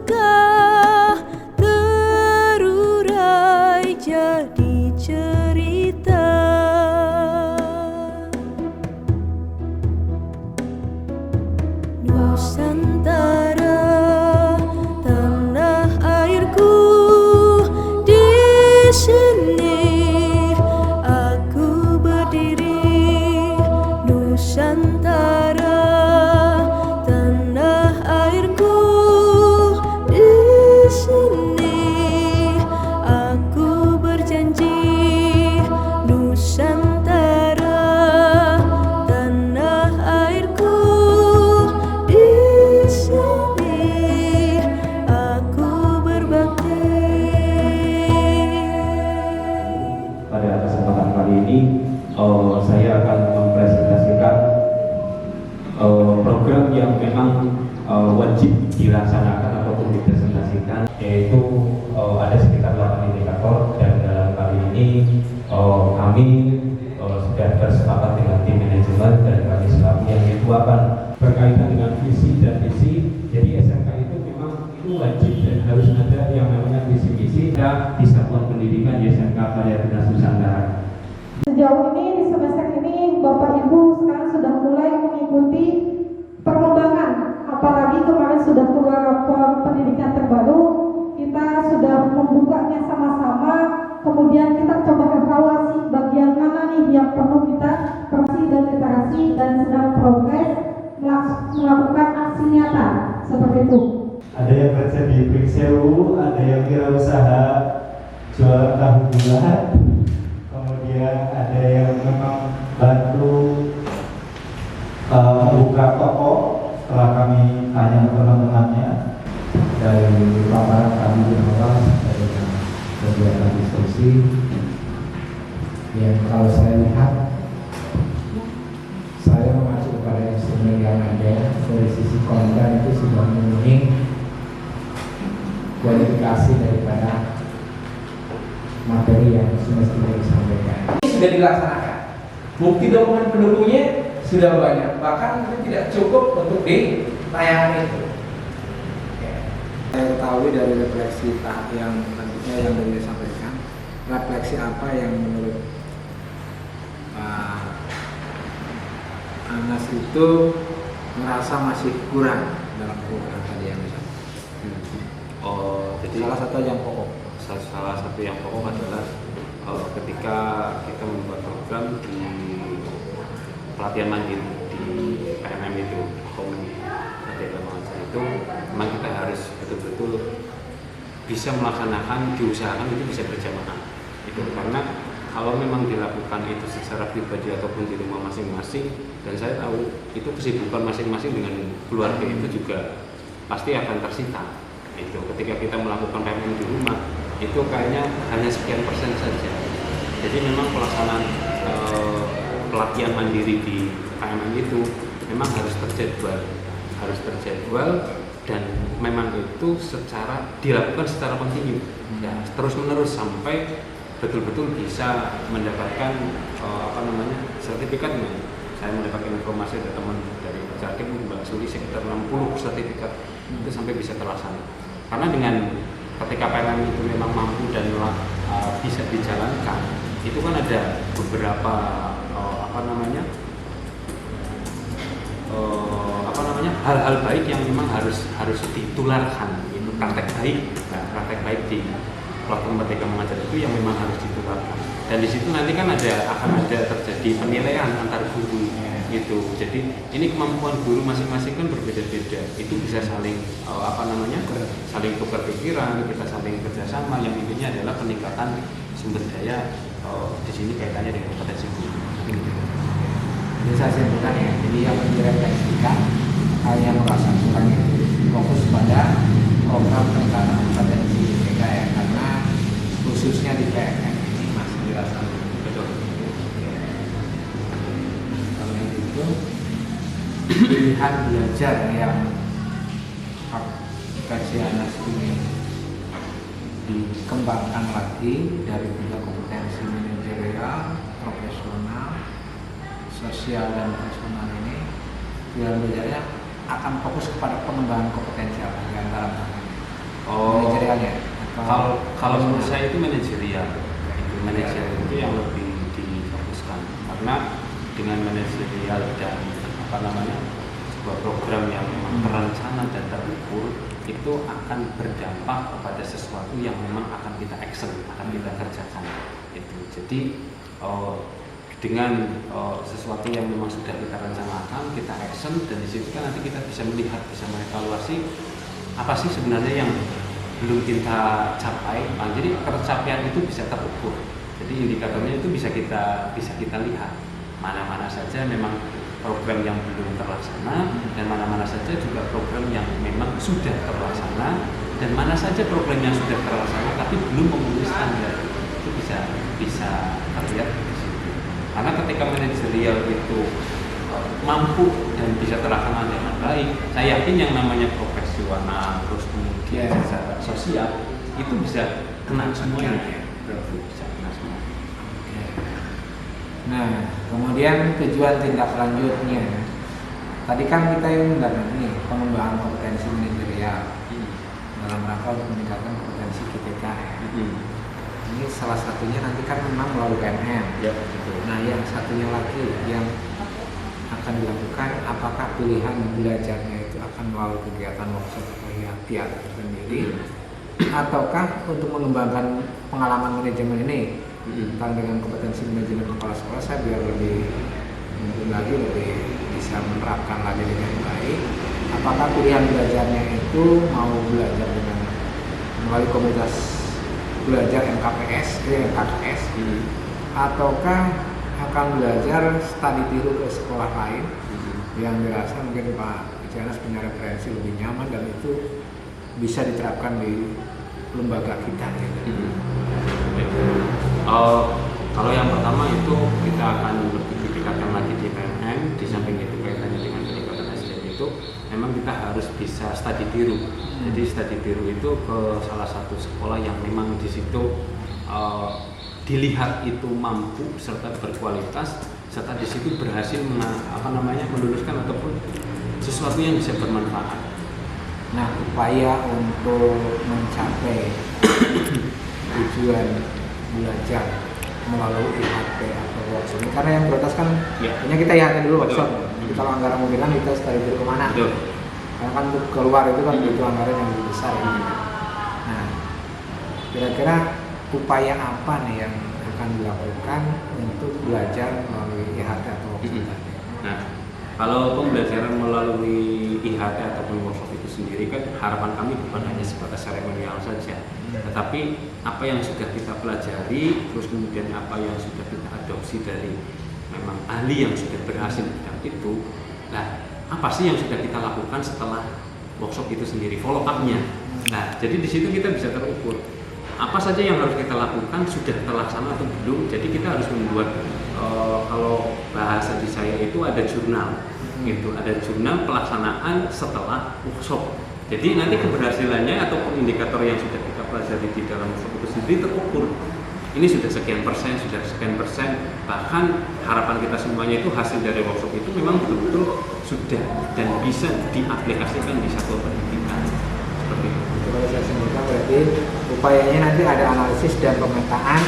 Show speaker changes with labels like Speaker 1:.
Speaker 1: luka terurai jadi cerita. Nusantara, tanah airku, di sini aku berdiri. Nusantara, tanah airku, di sini aku berjanji. Nusantara, tanah airku, di sini aku berbakti.
Speaker 2: Pada kesempatan kali ini saya akan mempresentasikan program yang memang wajib dilaksanakan ataupun dipresentasikan, yaitu ada sekitar 8 indikator, dan dalam kali ini kami sudah bersepakat dengan tim manajemen dan kami selaku yang dituakan berkaitan dengan visi dan misi. Jadi SMK itu memang itu wajib dan harus ada yang namanya visi misi di satuan pendidikan SMK Varietas Nusantara.
Speaker 3: Sejauh ini di semester ini Bapak Ibu sekarang sudah mulai mengikuti perkembangan, apalagi kemarin sudah keluar rapor pendidikan terbaru, kita sudah membukanya sama-sama, kemudian kita coba evaluasi bagian mana nih yang perlu kita perbaiki dan literasi dan sedang progres melakukan aksi nyata seperti itu.
Speaker 4: Ada yang kerja di Briksewu, ada yang wirausaha jual tahu bulat, kemudian ada yang memang bantu membuka toko setelah kami tanya ke teman-temannya.
Speaker 5: Dari paparan kami di awal dari kegiatan diskusi yang kalau saya lihat, saya mengacu kepada instrumen yang ada dari sisi konten itu sudah memenuhi kualifikasi daripada materi yang semestinya disampaikan.
Speaker 6: Ini sudah dilaksanakan, bukti dokumen pendukungnya sudah banyak, bahkan itu tidak cukup untuk ditayangkan itu.
Speaker 7: Saya ketahui dari refleksi yang tentunya yang tadi disampaikan, refleksi apa yang menurut Pak Anas itu merasa masih kurang dalam program tadi yang disampaikan.
Speaker 2: Jadi
Speaker 7: Salah satu yang pokok.
Speaker 2: salah satu yang pokok adalah ketika kita membuat program di pelatihan mandiri di PMM itu, Merdeka Mengajar itu, memang kita harus betul-betul bisa melaksanakan, diusahakan itu bisa berjamaah. Itu karena kalau memang dilakukan itu secara pribadi ataupun di rumah masing-masing, dan saya tahu itu kesibukan masing-masing dengan keluarga itu juga pasti akan tersita. Itu ketika kita melakukan PMM di rumah itu kayaknya hanya sekian persen saja. Jadi memang pelaksanaan pelatihan mandiri di PMM itu memang harus terjadwal dan memang itu dilakukan secara kontinu, ya, terus menerus sampai betul-betul bisa mendapatkan sertifikatnya. Saya mendapatkan informasi dari teman dari Jatim, Mbak Suli, sekitar 60 sertifikat itu sampai bisa terlaksana. Karena dengan ketika PMM itu memang mampu dan bisa dijalankan, itu kan ada beberapa hal-hal baik yang memang harus ditularkan. Itu praktek baik di platform Merdeka Mengajar itu yang memang harus ditularkan. Dan di situ nanti kan akan ada terjadi penilaian antar guru gitu. Jadi ini kemampuan guru masing-masing kan berbeda-beda. Itu bisa saling saling tukar pikiran, kita saling kerjasama. Yang intinya adalah peningkatan sumber daya di sini kaitannya dengan kompetensi guru.
Speaker 5: Jadi saya simpulkan ya, jadi yang direfleksikan hal yang merasa kurang itu fokus pada program peningkatan kompetensi PKN, karena khususnya di PKN ini masih dirasa betul. Kalau itu pilihan belajar yang kajian Anas ini dikembangkan lagi dari 3 kompetensi manajerial, profesional, sosial dan personal ini, pilihan belajarnya akan fokus kepada pengembangan kompetensi apa di antara mereka. manajerialnya?
Speaker 2: Kalau menurut saya itu manajerial. Itu yang lebih difokuskan, karena dengan manajerial dan sebuah program yang memang terencana dan terukur itu akan berdampak kepada sesuatu yang memang akan kita action, akan kita kerjakan. Itu. Jadi dengan sesuatu yang memang sudah kita rencanakan, kita action, dan di situ kan nanti kita bisa melihat, bisa mengevaluasi apa sih sebenarnya yang belum kita capai. Nah, jadi pencapaian itu bisa terukur. Jadi indikatornya itu bisa kita lihat mana-mana saja memang program yang belum terlaksana, dan mana-mana saja juga program yang memang sudah terlaksana, dan mana saja program yang sudah terlaksana tapi belum memenuhi standar. Itu bisa terlihat di situ. Karena ketika manajerial itu mampu dan bisa terlaksana dengan baik, saya yakin yang namanya profesional, terus kemudian secara sosial itu bisa kena semuanya. Bisa kena semua.
Speaker 5: Nah, kemudian tujuan tindak lanjutnya. Tadi kan kita yang mengenai pengembangan kompetensi manajerial dalam rangka untuk meningkatkan kompetensi KPK. Ini salah satunya nanti kan memang melalui PNM.
Speaker 2: Ya, betul.
Speaker 5: Nah, yang satunya lagi yang akan dilakukan, apakah pilihan belajarnya itu akan melalui kegiatan workshop atau teater sendiri, ataukah untuk mengembangkan pengalaman manajemen ini tentang dengan kompetensi manajemen kepala sekolah saya biar lebih mungkin lagi lebih bisa menerapkan lagi dengan baik. Apakah pilihan belajarnya itu mau belajar dengan melalui komunitas belajar MKPS, MKKS, ataukah akan belajar studi tiru ke sekolah lain yang dirasa mungkin Pak Janas punya referensi lebih nyaman dan itu bisa diterapkan di lembaga kita gitu.
Speaker 2: Kalau yang pertama itu kita akan lebih tingkatkan lagi di PNM, di samping itu kaitannya dengan peningkatan SDM itu memang kita harus bisa studi tiru. Jadi studi tiru itu ke salah satu sekolah yang memang di situ dilihat itu mampu serta berkualitas, serta di situ berhasil meluluskan ataupun sesuatu yang bisa bermanfaat.
Speaker 5: Nah, upaya untuk mencapai tujuan belajar melalui IHT atau workshop ini, karena yang prioritas kan hanya kita IHT dulu workshop. Jadi kalau anggaran mobilan kita studi tiru kemana?
Speaker 2: Betul.
Speaker 5: Karena kan untuk keluar itu kan butuh anggaran yang lebih besar ya. Nah, kira-kira upaya apa nih yang akan dilakukan untuk belajar melalui IHT atau workshop tadi?
Speaker 2: Nah, kalau pembelajaran melalui IHT ataupun workshop itu sendiri kan harapan kami bukan hanya sebatas seremonial saja, tetapi apa yang sudah kita pelajari, terus kemudian apa yang sudah kita adopsi dari memang ahli yang sudah berhasil di bidang itu. Nah, apa sih yang sudah kita lakukan setelah workshop itu sendiri, follow up-nya. Nah, jadi di situ kita bisa terukur apa saja yang harus kita lakukan, sudah terlaksana atau belum. Jadi kita harus membuat kalau bahasa di saya itu ada jurnal, gitu, ada jurnal pelaksanaan setelah workshop. Jadi nanti keberhasilannya ataupun indikator yang sudah kita pelajari di dalam workshop itu sendiri terukur. Ini sudah sekian persen, bahkan harapan kita semuanya itu hasil dari workshop itu memang betul-betul sudah dan bisa diaplikasikan di satuan pendidikan. Seperti itu.
Speaker 5: Kalau saya simpulkan berarti upayanya nanti ada analisis dan pemetaan.